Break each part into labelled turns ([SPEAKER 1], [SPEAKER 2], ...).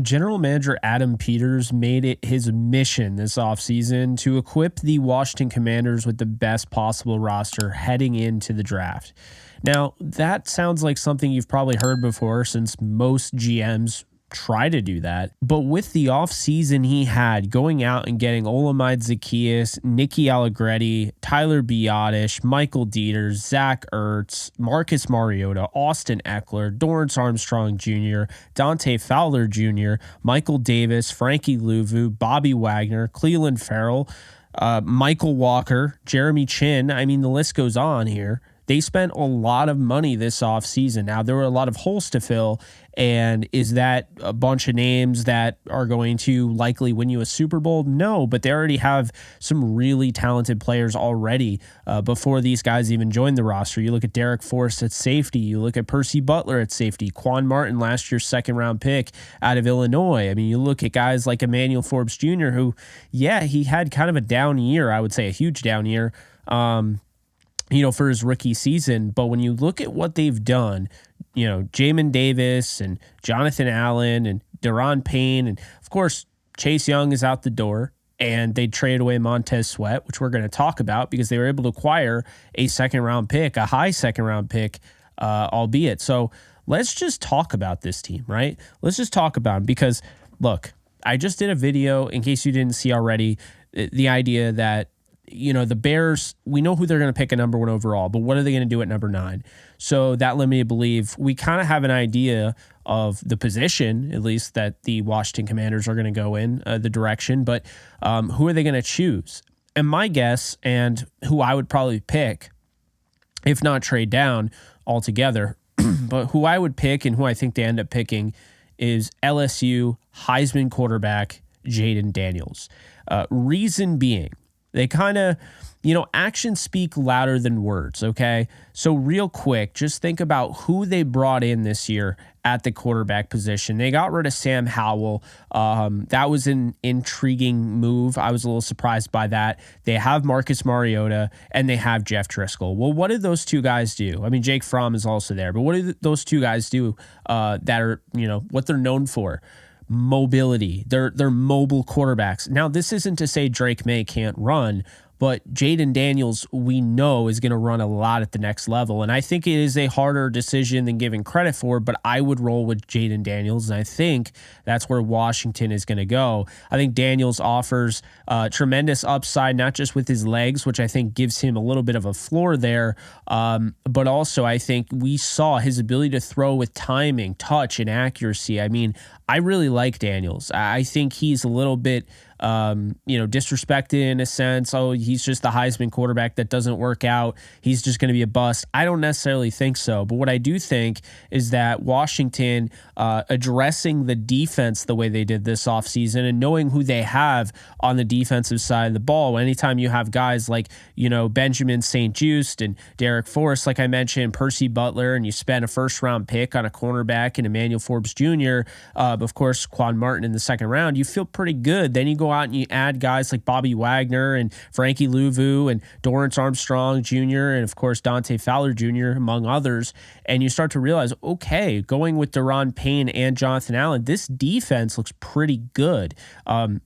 [SPEAKER 1] General Manager Adam Peters made it his mission this offseason to equip the Washington Commanders with the best possible roster heading into the draft. Now, that sounds like something you've probably heard before, since most GMs try to do that. But with the offseason he had, going out and getting Olamide Zaccheaus, Nicky Allegretti, Tyler Biadasz, Michael Dieters, Zach Ertz, Marcus Mariota, Austin Eckler, Dorrance Armstrong Jr., Dante Fowler Jr., Michael Davis, Frankie Louvu, Bobby Wagner, Cleveland Farrell, Michael Walker, Jeremy Chin. I mean, the list goes on here. They spent a lot of money this offseason. Now, there were a lot of holes to fill, and is that a bunch of names that are going to likely win you a Super Bowl? No, but they already have some really talented players already before these guys even joined the roster. You look at Derek Forrest at safety. You look at Percy Butler at safety. Quan Martin, last year's second-round pick out of Illinois. I mean, you look at guys like Emmanuel Forbes Jr., who, yeah, he had kind of a down year, I would say a huge down year, for his rookie season. But when you look at what they've done, Jamin Davis and Jonathan Allen and Daron Payne, and of course, Chase Young is out the door, and they traded away Montez Sweat, which we're going to talk about because they were able to acquire a second-round pick, a high second-round pick, albeit. So let's just talk about this team, right? Let's just talk about them because, look, I just did a video, in case you didn't see already, the idea that the Bears, we know who they're going to pick at number 1 overall, but what are they going to do at number 9? So that led me to believe we kind of have an idea of the position, at least, that the Washington Commanders are going to go in, the direction, but who are they going to choose? And my guess, and who I would probably pick, if not trade down altogether, but who I would pick and who I think they end up picking is LSU Heisman quarterback Jayden Daniels. Reason being, they kind of, actions speak louder than words, okay? So real quick, just think about who they brought in this year at the quarterback position. They got rid of Sam Howell. That was an intriguing move. I was a little surprised by that. They have Marcus Mariota, and they have Jeff Driscoll. Well, what did those two guys do? I mean, Jake Fromm is also there, but what did those two guys do that are, what they're known for? Mobility. They're mobile quarterbacks. Now, this isn't to say Drake May can't run, but Jayden Daniels, we know, is going to run a lot at the next level. And I think it is a harder decision than giving credit for, but I would roll with Jayden Daniels, and I think that's where Washington is going to go. I think Daniels offers tremendous upside, not just with his legs, which I think gives him a little bit of a floor there, but also I think we saw his ability to throw with timing, touch, and accuracy. I mean, I really like Daniels. I think he's a little bit disrespected in a sense. Oh, he's just the Heisman quarterback that doesn't work out. He's just going to be a bust. I don't necessarily think so. But what I do think is that Washington addressing the defense the way they did this offseason and knowing who they have on the defensive side of the ball. Anytime you have guys like, Benjamin St-Juste and Derek Forrest, like I mentioned, Percy Butler, and you spend a first-round pick on a cornerback and Emmanuel Forbes Jr., of course, Quan Martin in the second round, you feel pretty good. Then you go out and you add guys like Bobby Wagner and Frankie Louvu and Dorrance Armstrong Jr. and, of course, Dante Fowler Jr., among others, and you start to realize, okay, going with Daron Payne and Jonathan Allen, this defense looks pretty good.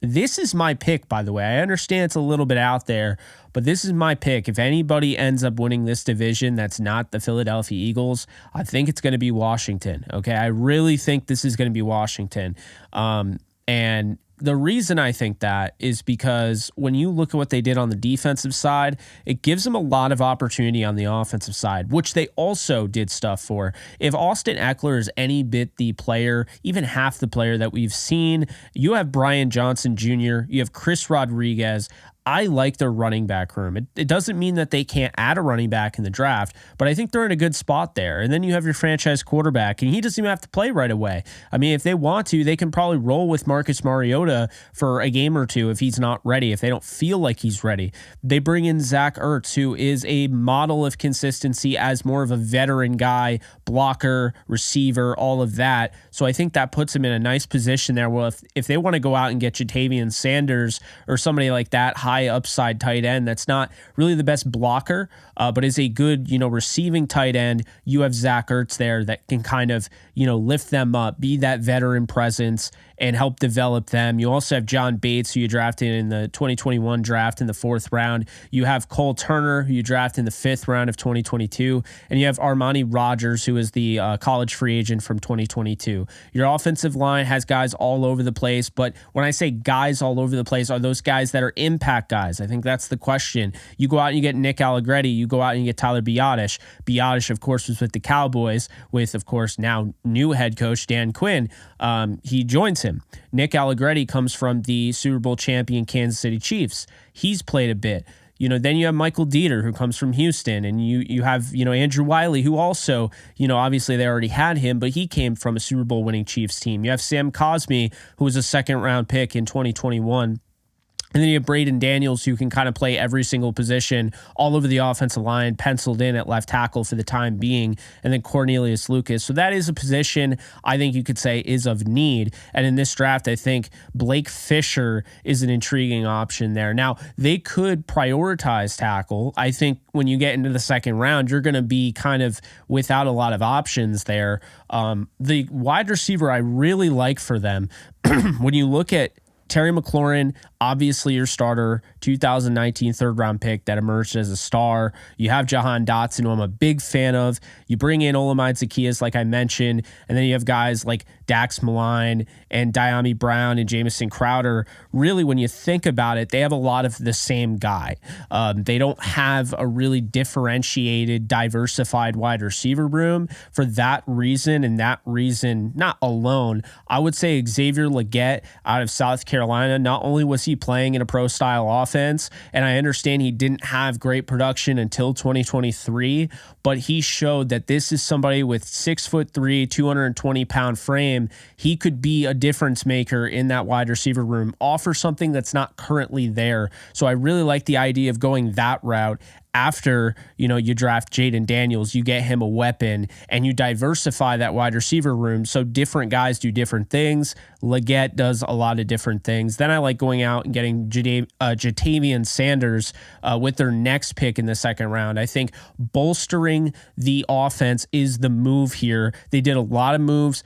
[SPEAKER 1] This is my pick, by the way. I understand it's a little bit out there, but this is my pick. If anybody ends up winning this division that's not the Philadelphia Eagles, I think it's going to be Washington. Okay, I really think this is going to be Washington. And the reason I think that is because when you look at what they did on the defensive side, it gives them a lot of opportunity on the offensive side, which they also did stuff for. If Austin Eckler is any bit the player, even half the player that we've seen, you have Brian Johnson Jr., you have Chris Rodriguez. I like their running back room. It doesn't mean that they can't add a running back in the draft, but I think they're in a good spot there. And then you have your franchise quarterback, and he doesn't even have to play right away. I mean, if they want to, they can probably roll with Marcus Mariota for a game or two if he's not ready, if they don't feel like he's ready. They bring in Zach Ertz, who is a model of consistency as more of a veteran guy, blocker, receiver, all of that. So I think that puts him in a nice position there. Well, if they want to go out and get Jatavian Sanders or somebody like that, high upside tight end that's not really the best blocker, but is a good, receiving tight end. You have Zach Ertz there that can kind of, lift them up, be that veteran presence and help develop them. You also have John Bates, who you drafted in the 2021 draft in the 4th round. You have Cole Turner, who you drafted in the 5th round of 2022. And you have Armani Rogers, who is the college free agent from 2022. Your offensive line has guys all over the place. But when I say guys all over the place, are those guys that are impact guys? I think that's the question. You go out and you get Nick Allegretti. You go out and you get Tyler Biadasz. Biadasz, of course, was with the Cowboys with, of course, now new head coach Dan Quinn. He joins him. Nick Allegretti comes from the Super Bowl champion Kansas City Chiefs. He's played a bit. Then you have Michael Dieter, who comes from Houston, and you have, Andrew Wiley, who also, obviously they already had him, but he came from a Super Bowl winning Chiefs team. You have Sam Cosmi, who was a 2nd round pick in 2021. And then you have Braden Daniels, who can kind of play every single position all over the offensive line, penciled in at left tackle for the time being, and then Cornelius Lucas. So that is a position I think you could say is of need. And in this draft, I think Blake Fisher is an intriguing option there. Now, they could prioritize tackle. I think when you get into the 2nd round, you're going to be kind of without a lot of options there. The wide receiver I really like for them, when you look at Terry McLaurin, obviously your starter, 2019 3rd round pick that emerged as a star. You have Jahan Dotson, who I'm a big fan of. You bring in Olamide Zaccheaus, like I mentioned, and then you have guys like Dax Maline and Diami Brown and Jamison Crowder. Really, when you think about it, they have a lot of the same guy. They don't have a really differentiated, diversified wide receiver room. For that reason, and that reason not alone, I would say Xavier Legette out of South Carolina, not only was he playing in a pro-style offense, and I understand he didn't have great production until 2023, but he showed that this is somebody with 6'3", 220-pound frame. He could be a difference maker in that wide receiver room, offer something that's not currently there. So I really like the idea of going that route. After, you draft Jayden Daniels, you get him a weapon and you diversify that wide receiver room. So different guys do different things. Legette does a lot of different things. Then I like going out and getting Jatavian Sanders with their next pick in the 2nd round. I think bolstering the offense is the move here. They did a lot of moves,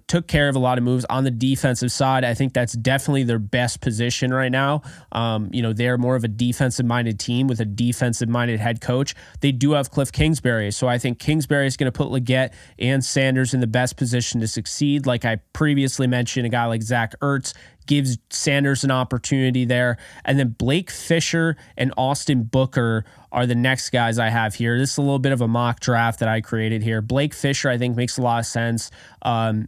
[SPEAKER 1] took care of a lot of moves on the defensive side. I think that's definitely their best position right now. They're more of a defensive-minded team with a defensive-minded head coach. They do have Cliff Kingsbury, so I think Kingsbury is going to put Legette and Sanders in the best position to succeed. Like I previously mentioned, a guy like Zach Ertz gives Sanders an opportunity there. And then Blake Fisher and Austin Booker are the next guys I have here. This is a little bit of a mock draft that I created here. Blake Fisher, I think, makes a lot of sense.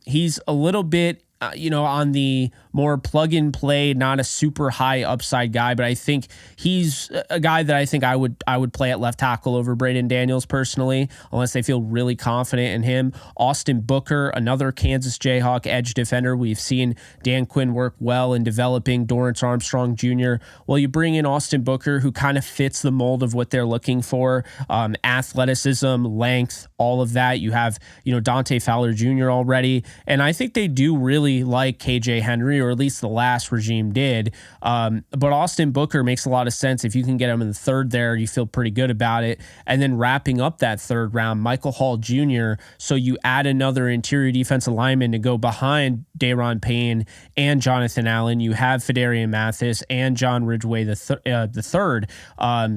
[SPEAKER 1] He's a little bit, on the more plug and play, not a super high upside guy, but I think he's a guy that I think I would play at left tackle over Braden Daniels personally, unless they feel really confident in him. Austin Booker, another Kansas Jayhawk edge defender. We've seen Dan Quinn work well in developing Dorrance Armstrong Jr. Well, you bring in Austin Booker, who kind of fits the mold of what they're looking for. Athleticism, length, all of that. You have, Dante Fowler Jr. already. And I think they do really like KJ Henry, or at least the last regime did. But Austin Booker makes a lot of sense. If you can get him in the 3rd there, you feel pretty good about it. And then wrapping up that 3rd round, Michael Hall Jr. So you add another interior defensive lineman to go behind Daron Payne and Jonathan Allen. You have Fedarian Mathis and John Ridgway the third.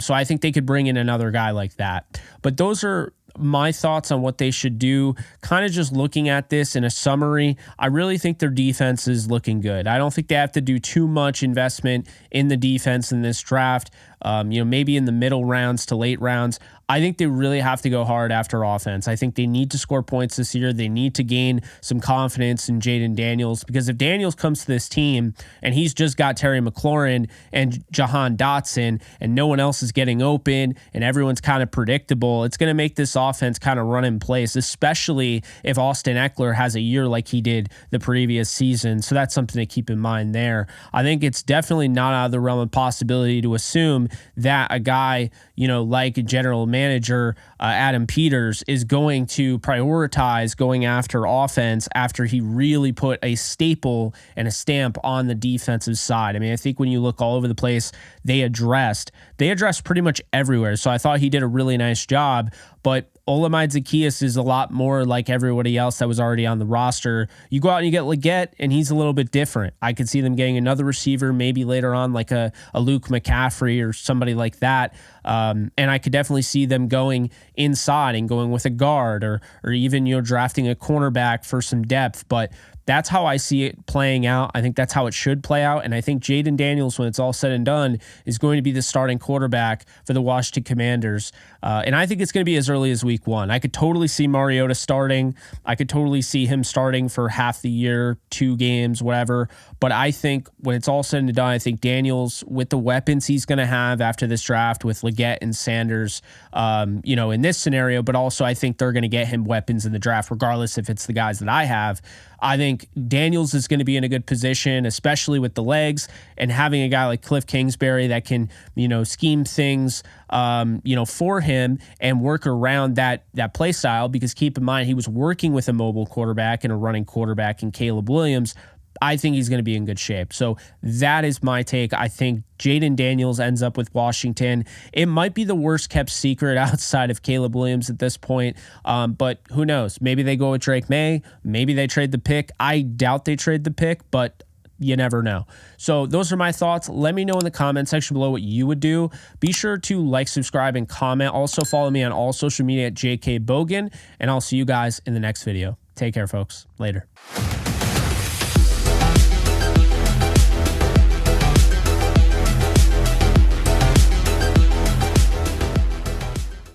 [SPEAKER 1] So I think they could bring in another guy like that. But those are my thoughts on what they should do. Kind of just looking at this in a summary, I really think their defense is looking good. I don't think they have to do too much investment in the defense in this draft. Maybe in the middle rounds to late rounds. I think they really have to go hard after offense. I think they need to score points this year. They need to gain some confidence in Jayden Daniels, because if Daniels comes to this team and he's just got Terry McLaurin and Jahan Dotson and no one else is getting open and everyone's kind of predictable, it's going to make this offense kind of run in place, especially if Austin Eckler has a year like he did the previous season. So that's something to keep in mind there. I think it's definitely not out of the realm of possibility to assume that a guy, like general manager manager, Adam Peters, is going to prioritize going after offense after he really put a staple and a stamp on the defensive side. I mean, I think when you look all over the place, they addressed pretty much everywhere. So I thought he did a really nice job, but Olamide Zaccheaus is a lot more like everybody else that was already on the roster. You go out and you get Leggett, and he's a little bit different. I could see them getting another receiver, maybe later on, like a Luke McCaffrey or somebody like that. And I could definitely see them going inside and going with a guard or even, drafting a cornerback for some depth. But that's how I see it playing out. I think that's how it should play out. And I think Jayden Daniels, when it's all said and done, is going to be the starting quarterback for the Washington Commanders. And I think it's going to be as early as week 1. I could totally see Mariota starting. I could totally see him starting for half the year, 2 games, whatever. But I think when it's all said and done, I think Daniels, with the weapons he's going to have after this draft with Leggett and Sanders, in this scenario, but also I think they're going to get him weapons in the draft, regardless if it's the guys that I have. I think Daniels is going to be in a good position, especially with the legs, and having a guy like Cliff Kingsbury that can, scheme things, for him and work around that play style. Because keep in mind, he was working with a mobile quarterback and a running quarterback in Caleb Williams. I think he's going to be in good shape. So that is my take. I think Jayden Daniels ends up with Washington. It might be the worst kept secret outside of Caleb Williams at this point, but who knows? Maybe they go with Drake May. Maybe they trade the pick. I doubt they trade the pick, but you never know. So those are my thoughts. Let me know in the comment section below what you would do. Be sure to like, subscribe, and comment. Also follow me on all social media at JK Bogan, and I'll see you guys in the next video. Take care, folks. Later.